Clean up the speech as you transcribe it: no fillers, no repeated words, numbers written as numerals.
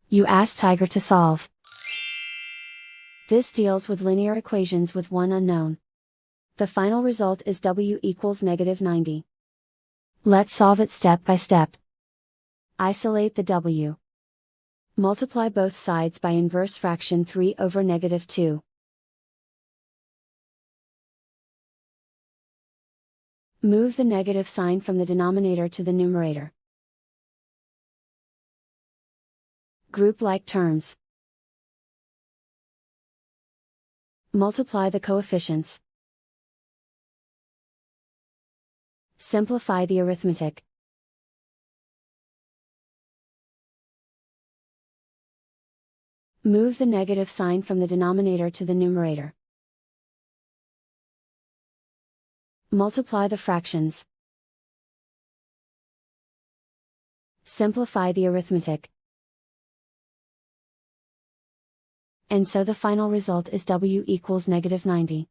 You ask Tiger to solve. This deals with linear equations with one unknown. The final result is w equals -90. Let's solve it step by step. Isolate the w. Multiply both sides by inverse fraction 3 over -2. Move the negative sign from the denominator to the numerator. Group like terms. Multiply the coefficients. Simplify the arithmetic. Move the negative sign from the denominator to the numerator. Multiply the fractions. Simplify the arithmetic. And so the final result is w equals -90.